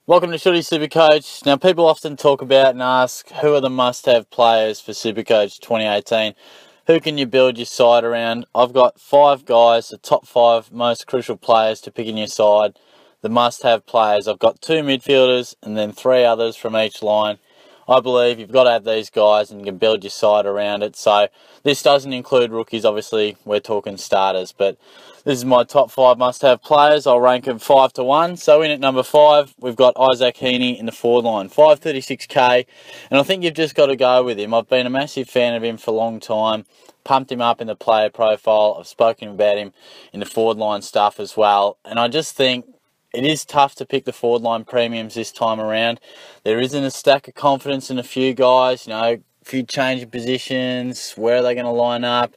Welcome to Shooty SuperCoach. Now, people often talk about and ask, who are the must-have players for SuperCoach 2018? Who can you build your side around? I've got 5 guys, the top 5 most crucial players to pick in your side. The must-have players. I've got 2 midfielders and then 3 others from each line. I believe you've got to have these guys and you can build your side around it. So this doesn't include rookies, obviously. We're talking starters, but this is my top 5 must-have players. I'll rank them 5 to 1. So in at number 5, we've got Heeney in the forward line, 536k, and I think you've just got to go with him. I've been a massive fan of him for a long time. Pumped him up in the player profile. I've spoken about him in the forward line stuff as well, and I just think it is tough to pick the forward line premiums this time around. There isn't a stack of confidence in a few guys, a few changing positions, where are they going to line up?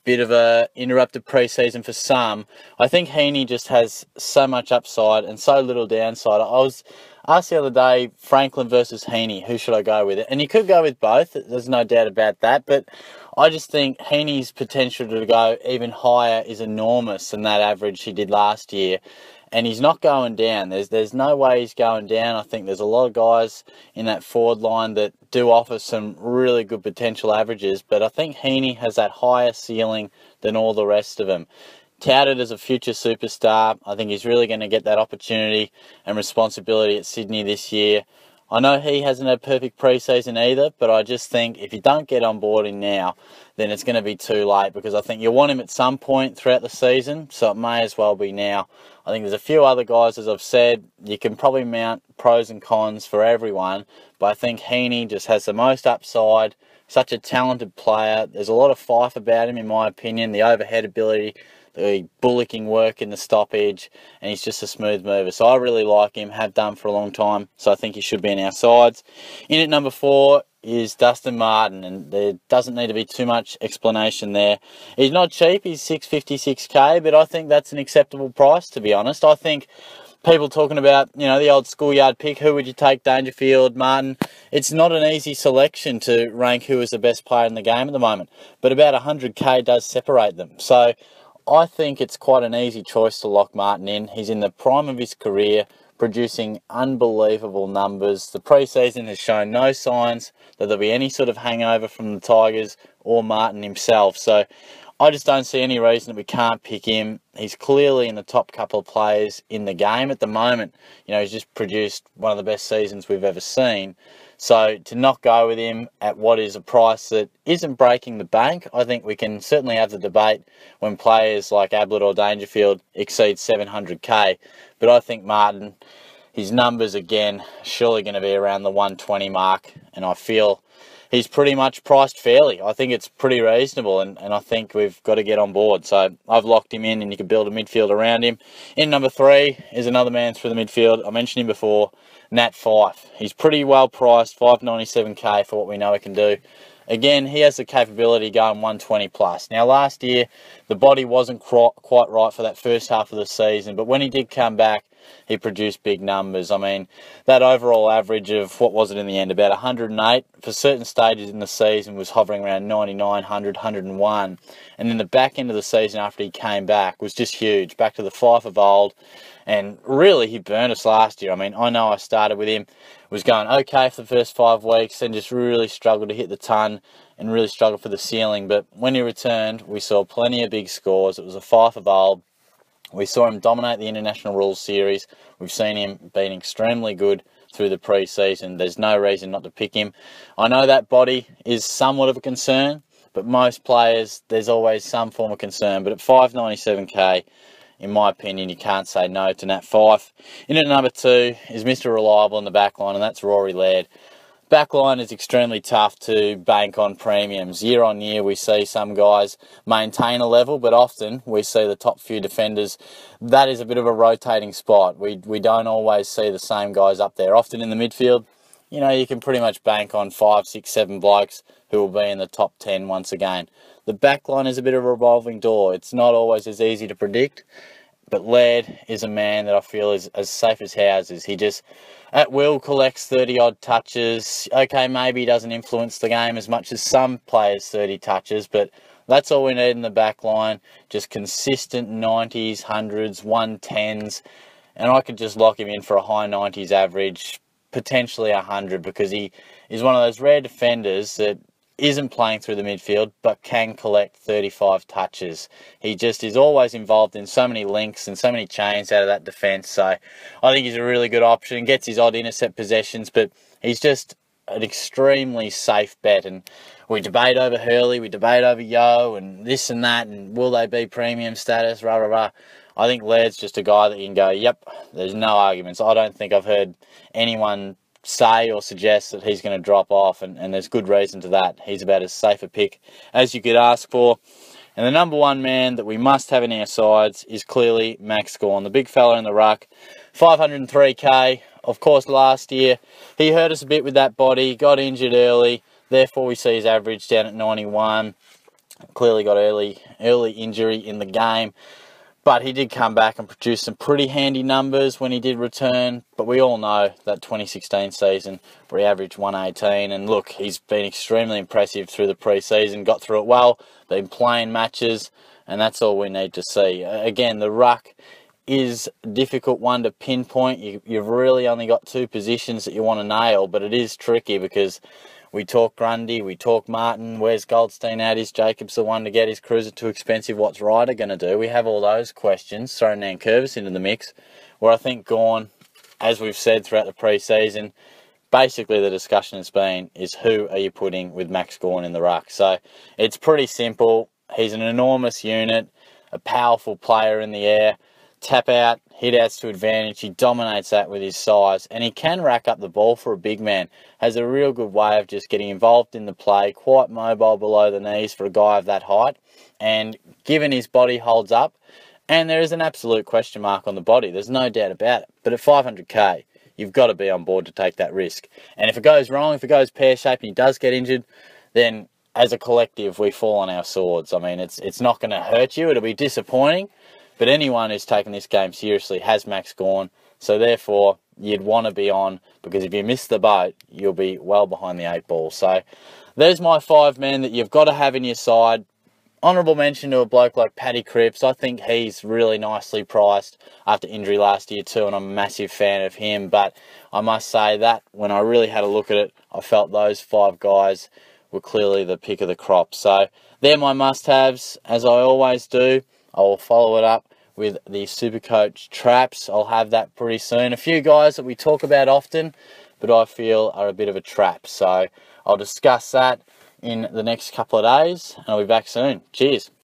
Bit of a interrupted pre-season for some. I think Heeney just has so much upside and so little downside. I was asked the other day, Franklin versus Heeney, who should I go with? And you could go with both, there's no doubt about that, but I just think Heeney's potential to go even higher is enormous than that average he did last year. And he's not going down. There's no way he's going down. I think there's a lot of guys in that forward line that do offer some really good potential averages, but I think Heeney has that higher ceiling than all the rest of them. Touted as a future superstar, I think he's really going to get that opportunity and responsibility at Sydney this year. I know he hasn't had perfect pre-season either, but I just think if you don't get on board him now, then it's going to be too late, because I think you want him at some point throughout the season, so it may as well be now. I think there's a few other guys, as I've said, you can probably mount pros and cons for everyone, but I think Heeney just has the most upside, such a talented player. There's a lot of Fyfe about him, in my opinion, the overhead ability, the bullocking work in the stoppage, and he's just a smooth mover. So I really like him, have done for a long time, so I think he should be in our sides. In at number 4 is Dustin Martin, and there doesn't need to be too much explanation there. He's not cheap, he's 656k, but I think that's an acceptable price, to be honest. I think people talking about, the old schoolyard pick, who would you take, Dangerfield, Martin? It's not an easy selection to rank who is the best player in the game at the moment, but about 100k does separate them. So I think it's quite an easy choice to lock Martin in. He's in the prime of his career, producing unbelievable numbers. The pre-season has shown no signs that there'll be any sort of hangover from the Tigers or Martin himself. So I just don't see any reason that we can't pick him. He's clearly in the top couple of players in the game at the moment. He's just produced one of the best seasons we've ever seen. So to not go with him at what is a price that isn't breaking the bank, I think we can certainly have the debate when players like Ablett or Dangerfield exceed 700k. But I think Martin, his numbers again, surely going to be around the 120 mark, and I feel he's pretty much priced fairly. I think it's pretty reasonable, and I think we've got to get on board. So I've locked him in, and you can build a midfield around him. In number 3 is another man through the midfield. I mentioned him before, Nat Fyfe. He's pretty well priced, 597k for what we know he can do. Again, he has the capability going 120 plus. Now, last year, the body wasn't quite right for that first half of the season, but when he did come back, he produced big numbers. I mean, that overall average of, what was it in the end, about 108 for certain stages in the season was hovering around 99, 100, 101. And then the back end of the season after he came back was just huge, back to the Fyfe of old. And really, he burned us last year. I mean, I know I started with him, was going okay for the first 5 weeks, and just really struggled to hit the ton and really struggled for the ceiling. But when he returned, we saw plenty of big scores. It was a Fyfe of old. We saw him dominate the International Rules Series. We've seen him being extremely good through the pre-season. There's no reason not to pick him. I know that body is somewhat of a concern, but most players, there's always some form of concern. But at 597k, in my opinion, you can't say no to Nat Fyfe. In at number 2 is Mr. Reliable in the back line, and that's Rory Laird. Backline is extremely tough to bank on premiums. Year on year, we see some guys maintain a level, but often we see the top few defenders. That is a bit of a rotating spot. We don't always see the same guys up there. Often in the midfield, you can pretty much bank on 5, 6, 7 blokes who will be in the top 10 once again. The backline is a bit of a revolving door. It's not always as easy to predict, but Laird is a man that I feel is as safe as houses. He just, at will, collects 30-odd touches. Okay, maybe he doesn't influence the game as much as some players' 30 touches, but that's all we need in the back line. Just consistent 90s, 100s, 110s. and I could just lock him in for a high 90s average, potentially 100, because he is one of those rare defenders that isn't playing through the midfield but can collect 35 touches. He just is always involved in so many links and so many chains out of that defence. So I think he's a really good option. Gets his odd intercept possessions, but he's just an extremely safe bet. And we debate over Hurley, we debate over Yo and this and that, and will they be premium status, rah, rah, rah. I think Laird's just a guy that you can go, yep, there's no arguments. I don't think I've heard anyone say or suggest that he's going to drop off, and there's good reason to that. He's about as safe a pick as you could ask for. And the number one man that we must have in our sides is clearly Max Gawn, the big fella in the ruck. 503k. Of course, last year he hurt us a bit with that body, got injured early, therefore we see his average down at 91. Clearly got early injury in the game. But he did come back and produce some pretty handy numbers when he did return. But we all know that 2016 season where he averaged 118. And look, he's been extremely impressive through the pre-season. Got through it well, been playing matches, and that's all we need to see. Again, the ruck is a difficult one to pinpoint. You've really only got two positions that you want to nail, but it is tricky because we talk Grundy, we talk Martin, where's Goldstein at? Is Jacobs the one to get? His Cruiser too expensive? What's Ryder going to do? We have all those questions, throwing Nankervis into the mix, where I think Gawn, as we've said throughout the pre-season, basically the discussion has been is who are you putting with Max Gawn in the ruck? So it's pretty simple. He's an enormous unit, a powerful player in the air, tap out, hit outs to advantage. He dominates that with his size, and he can rack up the ball for a big man. Has a real good way of just getting involved in the play, quite mobile below the knees for a guy of that height, and given his body holds up, and there is an absolute question mark on the body, there's no doubt about it, but at 500k, you've got to be on board to take that risk. And if it goes wrong, if it goes pear-shaped and he does get injured, then as a collective, we fall on our swords. I mean, it's not going to hurt you, it'll be disappointing, but anyone who's taken this game seriously has Max Gawn, so therefore you'd want to be on, because if you miss the boat, you'll be well behind the 8 ball. So there's my 5 men that you've got to have in your side. Honourable mention to a bloke like Paddy Cripps. I think he's really nicely priced after injury last year too, and I'm a massive fan of him. But I must say that when I really had a look at it, I felt those 5 guys were clearly the pick of the crop. So they're my must-haves, as I always do. I will follow it up with the SuperCoach traps. I'll have that pretty soon. A few guys that we talk about often, but I feel are a bit of a trap. So I'll discuss that in the next couple of days, and I'll be back soon. Cheers.